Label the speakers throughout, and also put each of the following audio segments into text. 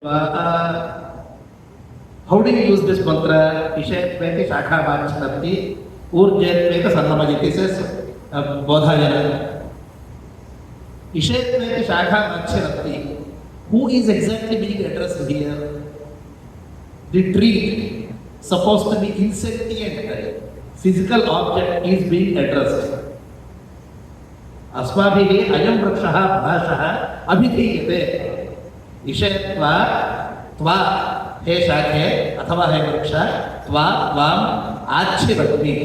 Speaker 1: How do you use this mantra? Ishetveti shakha vachanati urjetveti sannamajiti says Bodhayana. Ishetveti shakha vachanati. Who is exactly being addressed here? The tree, supposed to be insentient, physical object is being addressed. अस्माभिः अयं वृक्षः भाषः अभिधीयते. इषेत्वा त्वा हे शाखे अथवा हे वृक्ष त्वा त्वाम आच्छिवत्मि.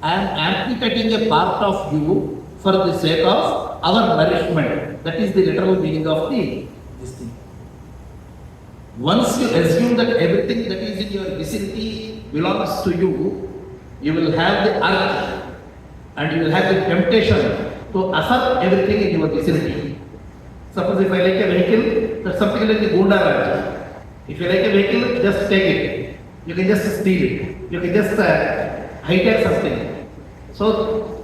Speaker 1: I am amputating a part of you for the sake of our nourishment. That is the literal meaning of this thing. Once you assume that everything that is in your vicinity belongs to you, you will have the urge and you will have the temptation to assert everything in your vicinity. Suppose if I like a vehicle, that's something like the Gunda Raj. If you like a vehicle, just take it. You can just steal it. You can just hijack something. So,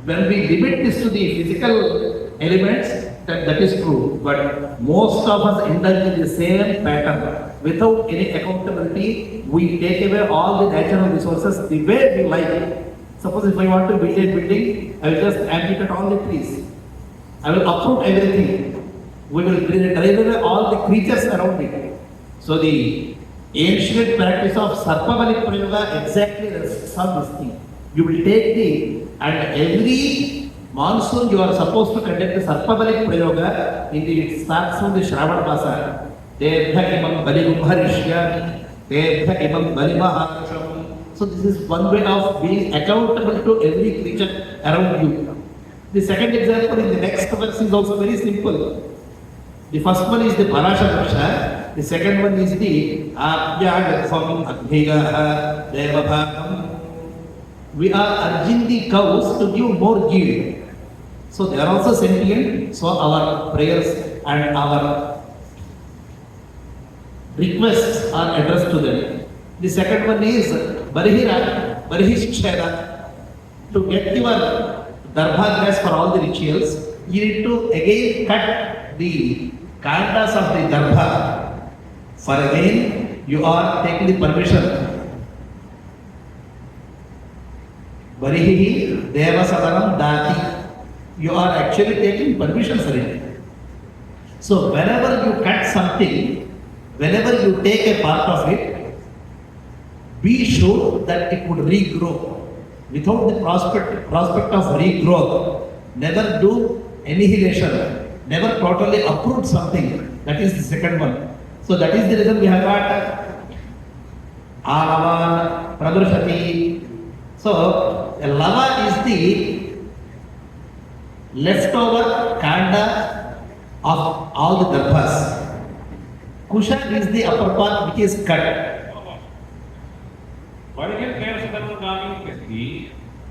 Speaker 1: when we limit this to the physical elements, that is true. But most of us indulge in the same pattern. Without any accountability, we take away all the natural resources the way we like it. Suppose if I want to build a building, I will just amputate all the trees. I will uproot everything. We will drive away all the creatures around it. So the ancient practice of Sarpavali Prayoga exactly rests on this thing. You will take and every monsoon you are supposed to conduct the Sarpavali Prayoga it starts from the Shravan Masa. Tebhya imam baligum harishyami, tebhya imam balimahasham. So this is one way of being accountable to every creature around you. The second example in the next verse is also very simple. The first one is the Parasha Vriksha. The second one is the Abhyagatham Agnigaha Devabhagam. We are urging the cows to give more yield. So they are also sentient. So our prayers and our requests are addressed to them. The second one is Barihira, Barihishchera. To get your darbha grass for all the rituals, you need to again cut the kandas of the darbha. For again, you are taking the permission. Barihi Deva Sadaram Dati. You are actually taking permission for it. So whenever you cut something, whenever you take a part of it, be sure that it would regrow. Without the prospect of regrowth, never do annihilation, never totally uproot something. That is the second one. So that is the reason we have got Aravan, Pradrushati. So a lava is the leftover kanda of all the darbhas. Kusha is the upper part which is cut.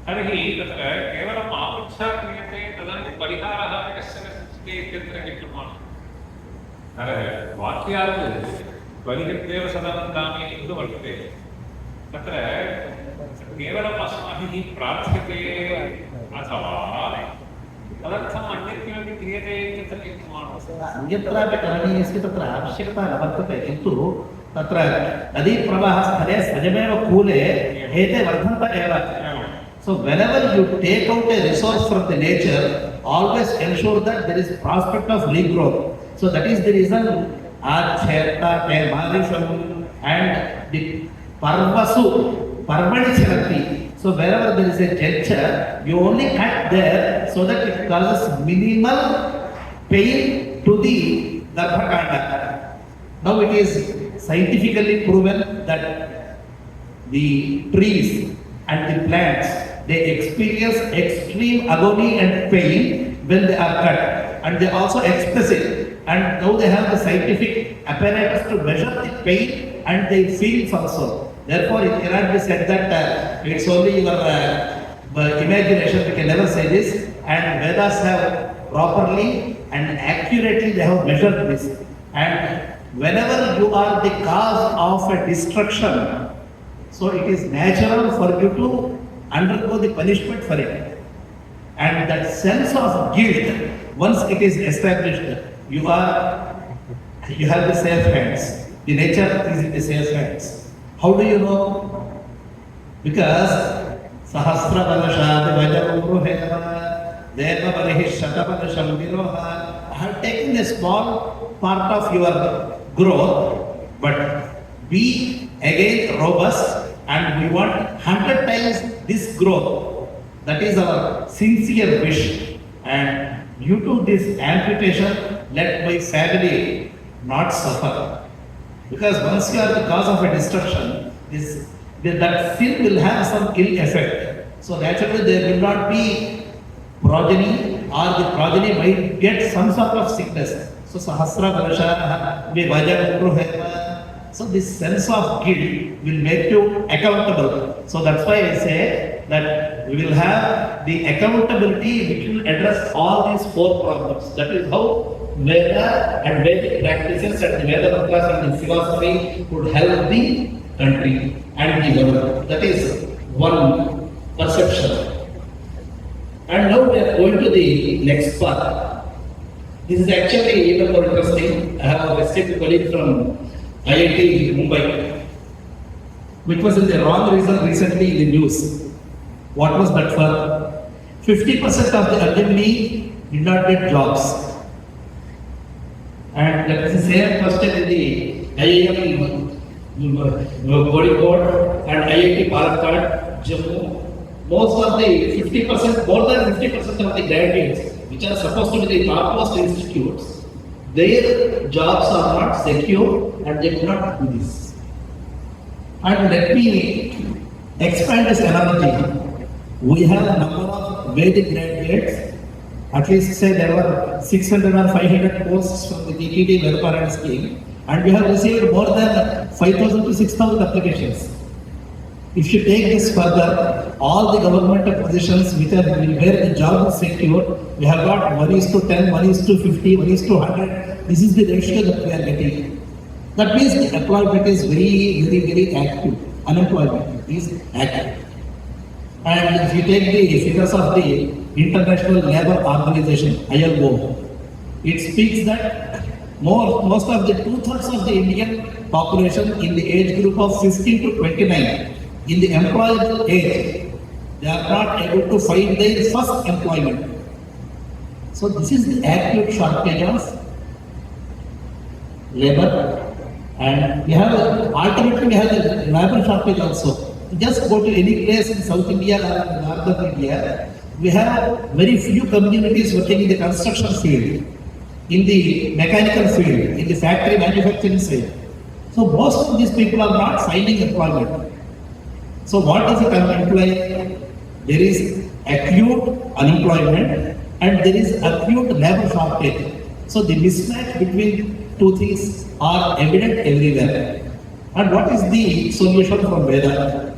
Speaker 2: तर्हि तत्र केवलम् आपुच्छा क्रियते तदनन्तरं परिहारः कश्चन सृष्टे इत्यत्र निकुर्मः वाक्यात् बलिहत्येव सदानन्दामि इति वर्तते तत्र केवलम् अस्माभिः प्रार्थ्यते अथवा तदर्थम् अन्यत् किमपि क्रियते इत्यत्र निकुर्मः
Speaker 1: अन्यत्रापि करणीयस्य तत्र आवश्यकता न वर्तते किन्तु तत्र नदीप्रवाहस्थले स्वयमेव कूले एते वर्धन्त एव. So whenever you take out a resource from the nature, always ensure that there is prospect of regrowth. So that is the reason Acheta, Marisham and the Parvasu, Parvani Charati. So wherever there is a juncture, you only cut there so that it causes minimal pain to the Darbhakanda. Now it is scientifically proven that the trees and the plants, they experience extreme agony and pain when they are cut, and they also express it. And now they have the scientific apparatus to measure the pain and the feelings also. Therefore, it cannot be said that it's only your imagination. We can never say this. And Vedas have properly and accurately they have measured this. And whenever you are the cause of a destruction, so it is natural for you to undergo the punishment for it. And that sense of guilt, once it is established, you are You have the safe hands. The nature is in the safe hands. How do you know? Because Sahasra Vanashad Vajaruheva Deva Varihi Shatapanasham Viroha. I have taken a small part of your growth, but be again robust and we want 100 times this growth. That is our sincere wish. And due to this amputation, let my family not suffer. Because once you are the cause of a destruction, that sin will have some ill effect. So naturally there will not be progeny or the progeny might get some sort of sickness. So Sahasra Varasha Vivajam. So this sense of guilt will make you accountable. So that's why I say that we will have the accountability which will address all these four problems. That is how Veda and Vedic practices and the Veda mantras and the philosophy could help the country and the world. That is one perception. And now we are going to the next part. This is actually even more interesting. I have a esteemed colleague from IIT Mumbai, which was in the wrong reason recently in the news. What was that for? 50% of the alumni did not get jobs. And that is the same question in the IIM Kozhikode and IIT Palakkad, Jammu. Most of the 50%, more than 50% of the graduates, which are supposed to be the topmost institutes, their jobs are not secure and they cannot do this. And let me expand this analogy. We have a number of Vedic graduates, at least say there were 600 or 500 posts from the TTD Welfare Scheme, and we have received more than 5,000 to 6,000 applications. If you take this further, all the government positions where the job is secure, we have got 1:10, 1:50, 1:100. This is the ratio that we are getting. That means the employment is very active. Unemployment is active. And if you take the figures of the International Labour Organization, ILO, it speaks that most of the 2/3 of the Indian population in the age group of 15 to 29, in the employable age, they are not able to find their first employment. So this is the acute shortage of labor, and we have ultimately we have the labor shortage also. Just go to any place in South India or Northern India, we have very few communities working in the construction field, in the mechanical field, in the factory manufacturing field. So most of these people are not finding employment. So what does it imply? There is acute unemployment and there is acute labor shortage. So the mismatch between two things are evident everywhere. And what is the solution from Veda?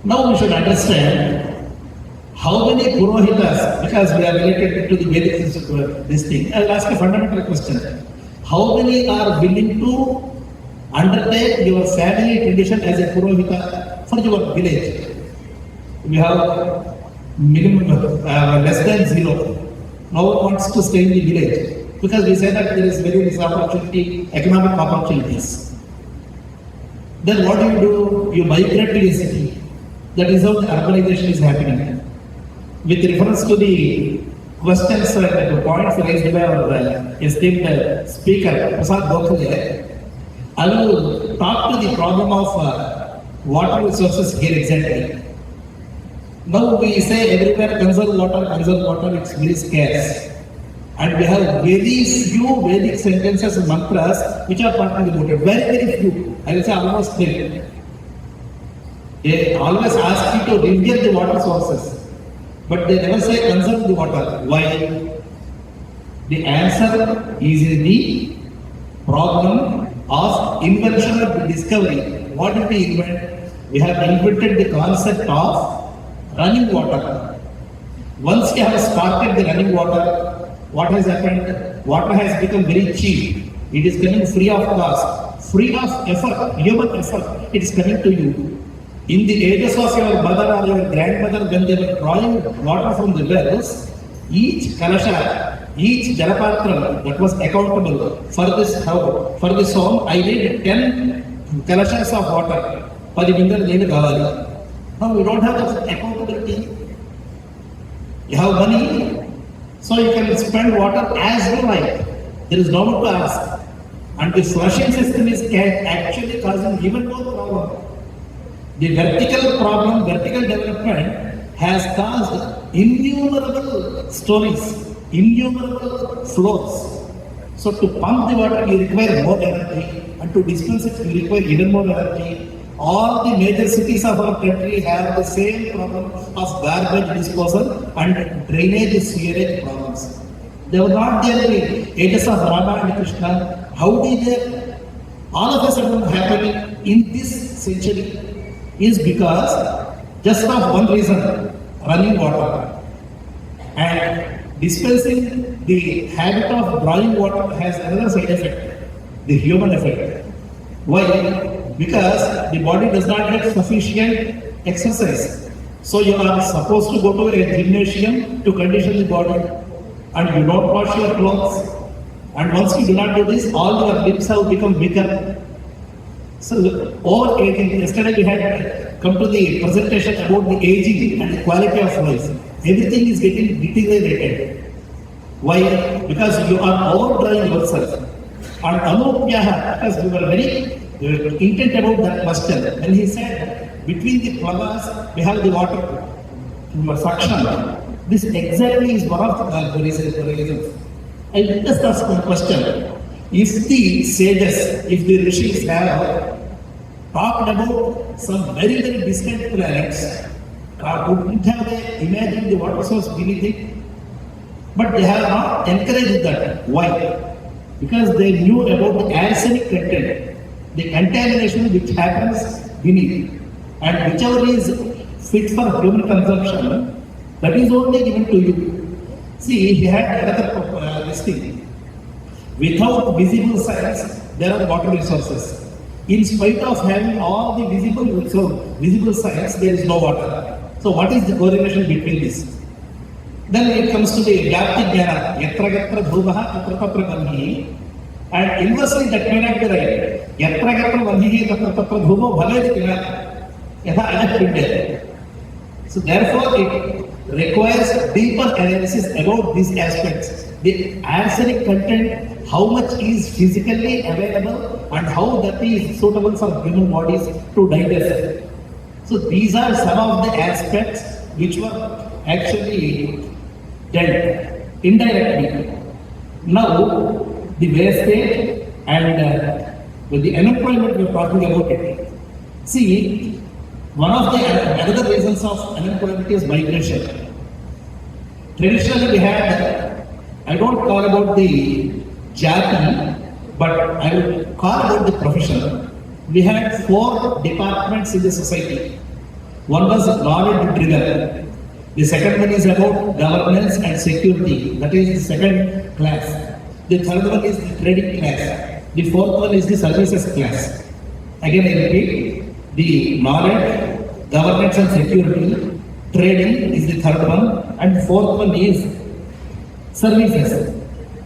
Speaker 1: Now we should understand how many Purohitas, because we are related to the Vedic system, this thing. I'll ask a fundamental question. How many are willing to undertake your family tradition as a Purohita for your village? We have minimum less than 0. No one wants to stay in the village because we say that there is very less opportunity, economic opportunities. Then what do? You migrate to a city. That is how the urbanization is happening. With reference to the questions and the points raised by our esteemed speaker, Prasad Gokhale, I will talk to the problem of water resources here exactly. Now we say everywhere conserve water, it's very scarce. And we have very few Vedic sentences and mantras which are talking about it. Very few. I will say almost nil. They always ask you to regain the water sources, but they never say conserve the water. Why? The answer is in the problem of invention of the discovery. What did we invent? We have invented the concept of running water. Once we have started the running water, what has happened? Water has become very cheap. It is coming free of cost, free of effort, human effort. It is coming to you. In the ages of your mother or your grandmother, when they were drawing water from the wells, each kalasha each Jalapatram that was accountable for this house, for this home, I need 10 kalashas of water. 10 minutes need kavali. Now you don't have that accountability. You have money, so you can spend water as you like. There is no one to ask. And the flushing system is actually causing even more problem. The vertical problem, vertical development has caused innumerable stories, innumerable flows. So to pump the water, you require more energy, and to dispense it, you require even more energy. All the major cities of our country have the same problem of garbage disposal and drainage sewerage problems. They were not there in the ages of Rama and Krishna. How did they all of a sudden happen in this century? Is because just of one reason, running water. And dispensing the habit of drawing water has another side effect, the human effect. Why? Because the body does not get sufficient exercise. So you are supposed to go to a gymnasium to condition the body, and you don't wash your clothes. And once you do not do this, all your limbs have become weaker. So overaging. Yesterday we had come to the presentation about the aging and the quality of life. Everything is getting deteriorated. Why? Because you are overdrawing yourself. And Anupyaha, because we were very intent about that question. When he said, between the flowers, we have the water suction. This exactly is one of the reasons. I just ask one question. If the sages, if the rishis have talked about some very, very distant planets, wouldn't have they imagined the water source beneath it? But they have not encouraged that. Why? Because they knew about the arsenic content, the contamination which happens beneath, and whichever is fit for human consumption, that is only given to you. See, he had another this thing. Without visible signs, there are water resources. In spite of having all the visible signs, there is no water. So what is the correlation between this? Then it comes to the Vyapti Jnana, Yatra Yatra Dhruvaha Tatra Tatra Vanhi, and inversely that may not be right. Yatra Yatra Vanhi Tatra Tatra Dhruvo Bhale Jnana, Yatha Anapindya. So therefore it requires deeper analysis about these aspects. The arsenic content, how much is physically available and how that is suitable for human bodies to digest. So these are some of the aspects which were actually dealt indirectly. Now the wastage and with the unemployment we are talking about it. See, one of the another reasons of unemployment is migration. Traditionally we had, I don't call about the jati, but I will call about the profession. We had 4 departments in the society. One was knowledge driven. The second one is about governance and security. That is the second class. The third one is the trading class. The fourth one is the services class. Again I repeat, the knowledge, governance and security, trading is the third one, and fourth one is services.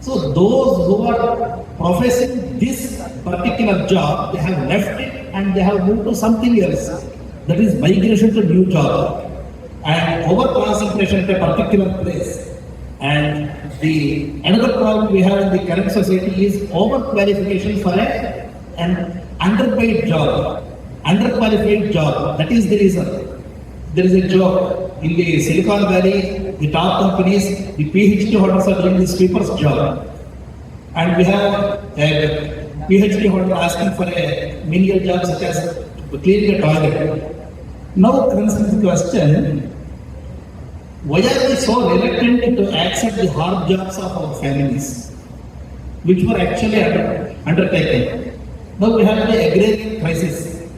Speaker 1: So those who are professing this particular job, they have left it and they have moved to something else. That is migration to new job and over concentration at a particular place. And the another problem we have in the current society is over qualification for an underpaid job, underqualified job. That is the reason. There is a job in the Silicon Valley, the top companies, the PhD holders are doing the sweeper's job. And we have a PhD holder asking for a menial job such as cleaning a toilet. Now comes the question, why are we so reluctant to accept the hard jobs of our families, which were actually undertaken? Now we have the agrarian crisis.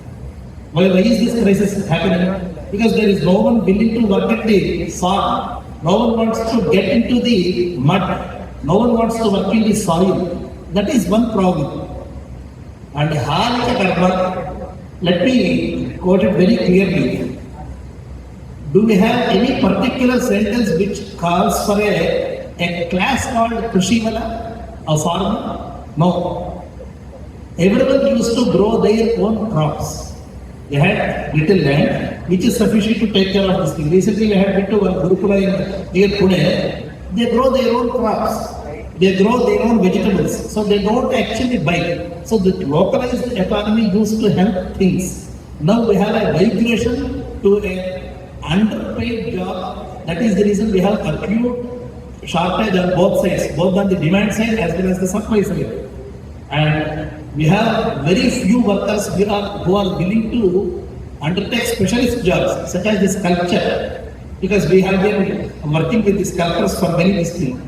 Speaker 1: Why is this crisis happening? Because there is no one willing to work at the farm. No one wants to get into the mud. No one wants to work in the soil. That is one problem. And Harika Karma, let me quote it very clearly. Do we have any particular sentence which calls for a a class called Krishivala, a farmer? No. Everyone used to grow their own crops. They had little land which is sufficient to take care of this thing. Recently, we had been to one Gurukula near Pune. They grow their own crops. They grow their own vegetables. So they don't actually buy. So the localized economy used to help things. Now we have a migration to a underpaid job. That is the reason we have acute shortage on both sides, both on the demand side as well as the supply side. And we have very few workers who are willing to undertake specialist jobs such as this sculpture, because we have been working with the sculptors for many disciplines.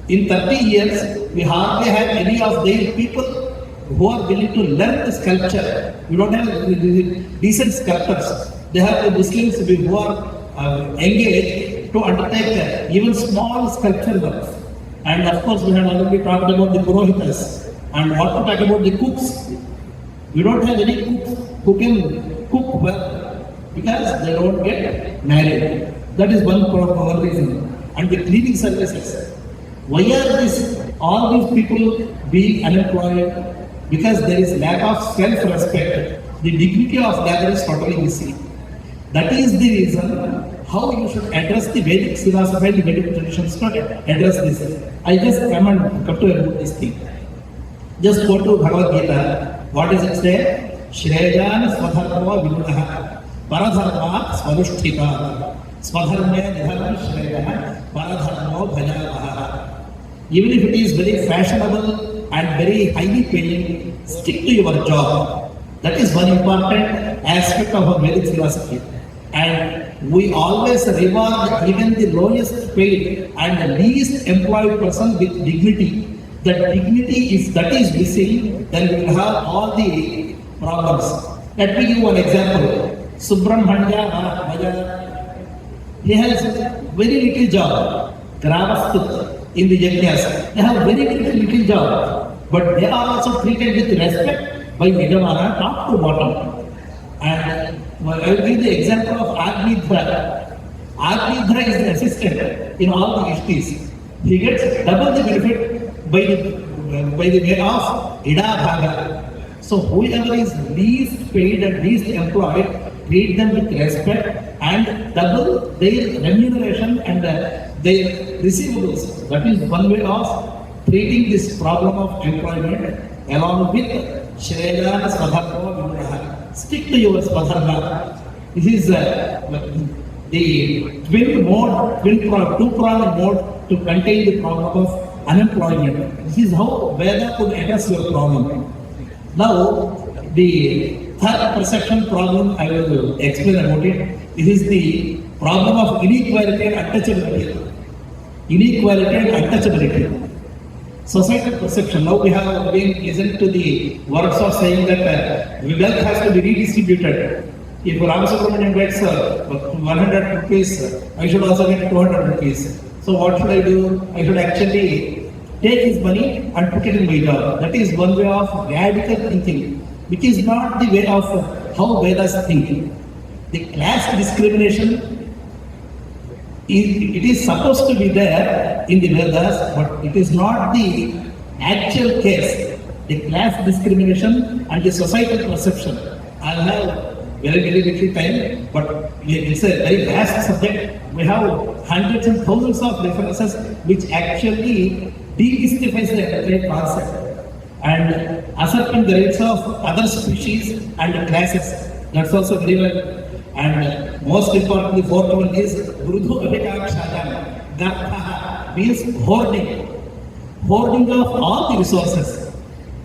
Speaker 1: In 30 years, we hardly have any of their people who are willing to learn the sculpture. We don't have decent sculptors. They have the Muslims who are engaged to undertake even small sculpture works. And of course, we have already talked about the Purohitas. And what to talk about the cooks? We don't have any cooks who can cook well because they don't get married. That is one reason. And the cleaning services. Why are all these people being unemployed? Because there is lack of self-respect. The dignity of labor is totally missing. That is the reason how you should address the Vedic philosophy and the Vedic traditions to address this. I just come to this thing. Just go to Bhagavad Gita. What does it say? Shreyan swadharma vimunaha paradharma swadusthita swadharme nidharma shreya paradharma bhajavaha. Even if it is very fashionable and very highly paying, stick to your job. That is one important aspect of our Vedic philosophy. And we always reward even the lowest paid and the least employed person with dignity. That dignity, if that is missing, then we will have all the problems. Let me give you one example. Subramanya Maharaj, he has very little job. Gravastut in the Yajnas, they have very little job. But they are also treated with respect by Yajamana, top to bottom. And I will give the example of Agnidhra. Agnidhra is the assistant in all the Ishtis. He gets double the benefit by the way of Ida Bhaga. So whoever is least paid and least employed, treat them with respect and double their remuneration and their receivables. That is one way of treating this problem of employment along with Shreya Swadharma Vimunaha. Stick to your Swadharma. This is the two-pronged mode to contain the problem of unemployment. This is how Veda could address your problem. Now, the third perception problem, I will explain about it. This is the problem of inequality and untouchability. Inequality and untouchability. Societal perception. Now we have been listening to the words of saying that wealth has to be redistributed. If Ramasubramanian gets 100 rupees, I should also get 200 rupees. So what should I do? I should actually take his money and put it in my job. That is one way of radical thinking, which is not the way of how Vedas think. The class discrimination, it is supposed to be there in the Vedas, but it is not the actual case. The class discrimination and the societal perception. I have very little time, but it's a very vast subject. We have hundreds and thousands of references which actually demystifies the entire concept and ascertain the rights of other species and classes. That's also very well. And most importantly, fourth one is Vrudhu Abhikakshadam. Gartha means hoarding. Hoarding of all the resources.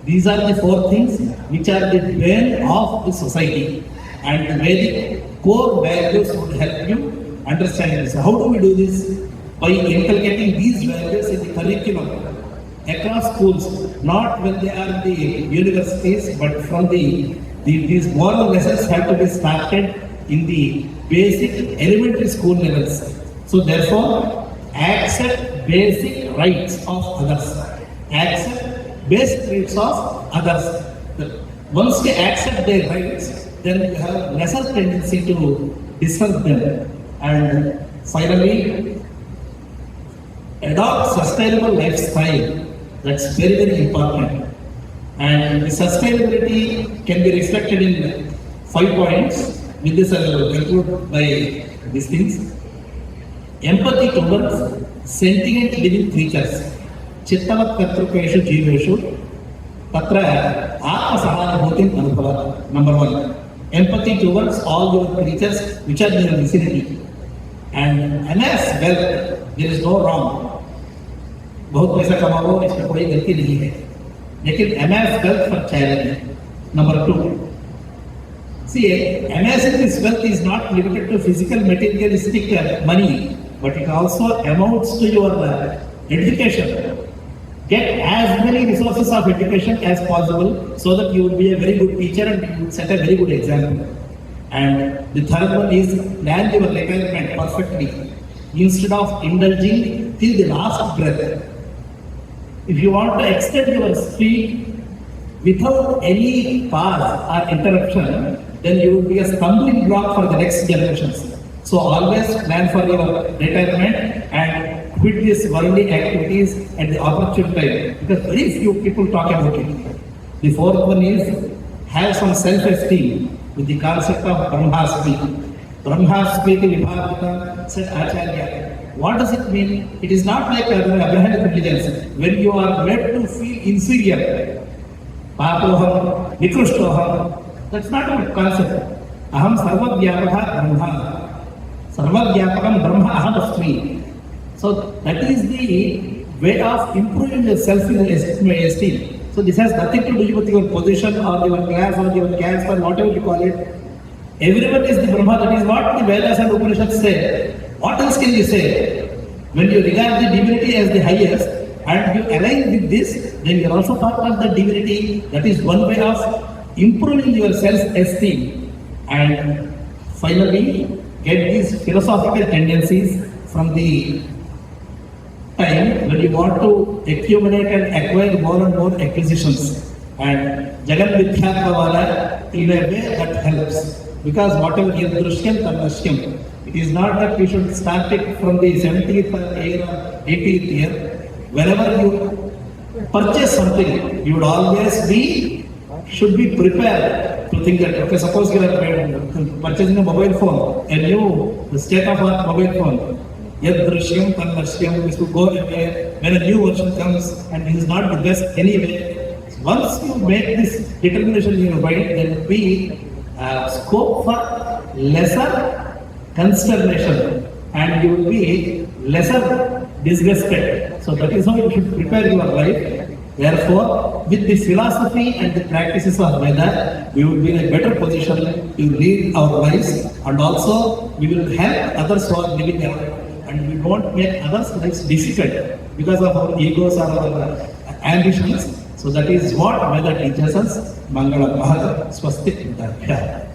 Speaker 1: These are the four things which are the bane of the society. And the Vedic core values would help you understand this. How do we do this? By inculcating these values in the curriculum across schools, not when they are in the universities, but from these moral lessons have to be started in the basic elementary school levels. So therefore, accept basic rights of others. Accept basic rights of others. Once you accept their rights, then you have lesser tendency to disturb them. And finally, adopt sustainable lifestyle. That's very, very important. And the sustainability can be reflected in 5 points. With this, I will conclude by these things. Empathy towards sentient living creatures. Chittavat kartrukeshu jeeveshu tatra atma sahanubhutim anubhava. Number 1. Empathy towards all your creatures which are in your vicinity. And amass wealth, there is no wrong. बहुत पैसा कमाओ, इसमें कोई गलती नहीं है, लेकिन amass wealth for charity. Number 2. See, amassing this wealth is not limited to physical materialistic money, but it also amounts to your education. Get as many resources of education as possible so that you will be a very good teacher and you will set a very good example. And the third one is plan your retirement perfectly instead of indulging till the last breath. If you want to extend your speed without any pause or interruption, then you will be a stumbling block for the next generations. So always plan for your retirement and quit these worldly activities at the opportune time, because very few people talk about it. The fourth one is have some self-esteem with the concept of Brahmasmi. Brahmasmi Vibhavita said Acharya. What does it mean? It is not like Abrahamic religions when you are made to feel inferior. Papoham, Nikrushtoham. That's not a concept. Aham Sarvavyapaka Brahma. Sarvavyapakam Brahma Aham Asmi. So that is the way of improving your self-esteem. So this has nothing to do with your position or your class or your caste or whatever you call it. Everyone is the Brahma. That is what the Vedas and Upanishads say. What else can you say? When you regard the divinity as the highest and you align with this, then you are also part of the divinity. That is one way of improving your self-esteem. And finally, get these philosophical tendencies from the time when you want to accumulate and acquire more and more acquisitions. And Jagan Vidhyatmavada, in a way that helps. Because whatever Yadrushyam Tanashyam, it is not that we should start it from the 70th year or 80th year. Whenever you purchase something, you would always should be prepared to think that, okay, suppose you are purchasing a mobile phone, a new state-of-art mobile phone. Yadrushyam Tanashyam is to go away when a new version comes and it is not the best anyway. Once you make this determination in your mind, there will be scope for lesser consternation and you will be lesser disgusted. So that is how you should prepare your life. Therefore, with the philosophy and the practices of Veda, we will be in a better position to lead our lives, and also we will help others who are living our life, and we won't make others' lives difficult because of our egos or our ambitions. So that is what Veda teaches us. Mangala Bhaga Swastik Vidya.